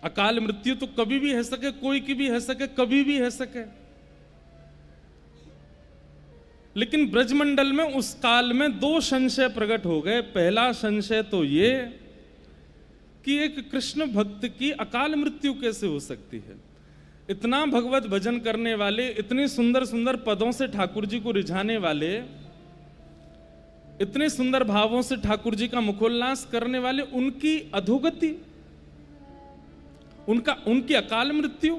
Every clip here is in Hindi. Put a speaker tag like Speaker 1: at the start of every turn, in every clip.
Speaker 1: अकाल मृत्यु तो कभी भी है सके, कोई की भी है सके, कभी भी है सके, लेकिन ब्रजमंडल में उस काल में दो संशय प्रकट हो गए। पहला संशय तो ये कि एक कृष्ण भक्त की अकाल मृत्यु कैसे हो सकती है। इतना भगवत भजन करने वाले, इतनी सुंदर सुंदर पदों से ठाकुर जी को रिझाने वाले, इतने सुंदर भावों से ठाकुर जी का मुखोल्लास करने वाले, उनकी अधोगति, उनकी अकाल मृत्यु।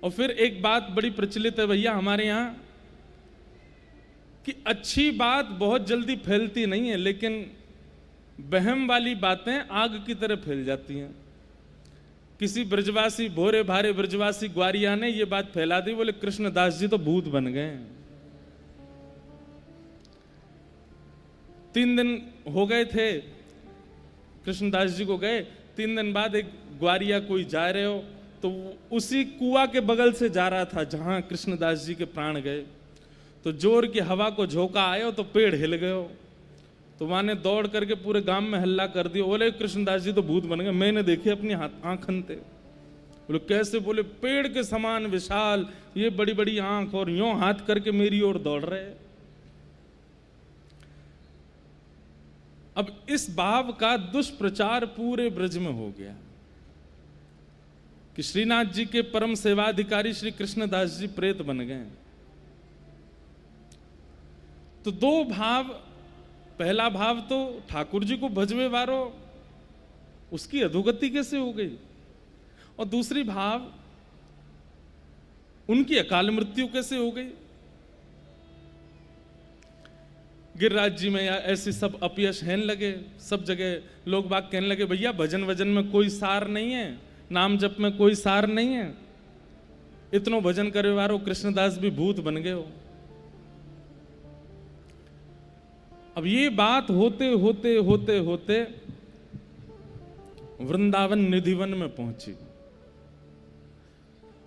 Speaker 1: और फिर एक बात बड़ी प्रचलित है भैया हमारे यहां कि अच्छी बात बहुत जल्दी फैलती नहीं है, लेकिन वहम वाली बातें आग की तरह फैल जाती हैं। किसी ब्रजवासी, भोरे भारे ब्रजवासी ग्वारिया ने यह बात फैला दी, बोले कृष्णदास जी तो भूत बन गए। 3 दिन हो गए थे कृष्णदास जी को गए, 3 दिन बाद एक ग्वारिया कोई जा रहे हो, तो उसी कुआं के बगल से जा रहा था जहां कृष्णदास जी के प्राण गए, तो जोर की हवा को झोंका आयो तो पेड़ हिल गयो। तो वहां ने दौड़ करके पूरे गांव में हल्ला कर दिया, बोले कृष्णदास जी तो भूत बन गए। मैंने देखे अपनी आंखन थे। बोले कैसे? बोले पेड़ के समान विशाल, ये बड़ी बड़ी आंख, और यूं हाथ करके मेरी ओर दौड़ रहे। अब इस भाव का दुष्प्रचार पूरे ब्रज में हो गया कि श्रीनाथ जी के परम सेवाधिकारी श्री कृष्णदास जी प्रेत बन गए। तो दो भाव, पहला भाव तो ठाकुर जी को भजवे वारो, उसकी अधोगति कैसे हो गई, और दूसरी भाव उनकी अकाल मृत्यु कैसे हो गई। गिरिराज जी में या ऐसे सब अपयश हैन लगे, सब जगह लोग बाग कहने लगे भैया भजन वजन में कोई सार नहीं है, नाम जप में कोई सार नहीं है, इतनो भजन करे वारो कृष्णदास भी भूत बन गए हो। अब ये बात होते होते होते होते वृंदावन निधिवन में पहुंची,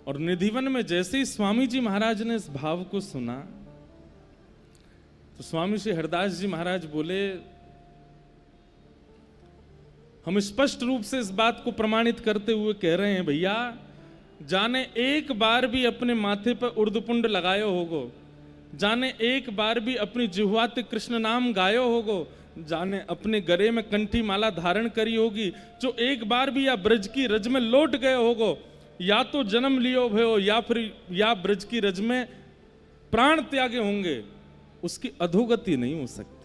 Speaker 1: और निधिवन में जैसे ही स्वामी जी महाराज ने इस भाव को सुना, तो स्वामी श्री हरदास जी महाराज बोले, हम स्पष्ट रूप से इस बात को प्रमाणित करते हुए कह रहे हैं भैया, जाने एक बार भी अपने माथे पर उर्दपुंड लगायो होगो, जाने एक बार भी अपनी जिह्वा ते कृष्ण नाम गायो होगो, जाने अपने गले में कंठी माला धारण करी होगी, जो एक बार भी या ब्रज की रज में लौट गए होगो, या तो जन्म लियो भयो या फिर या ब्रज की रज में प्राण त्यागे होंगे, उसकी अधोगति नहीं हो सकती।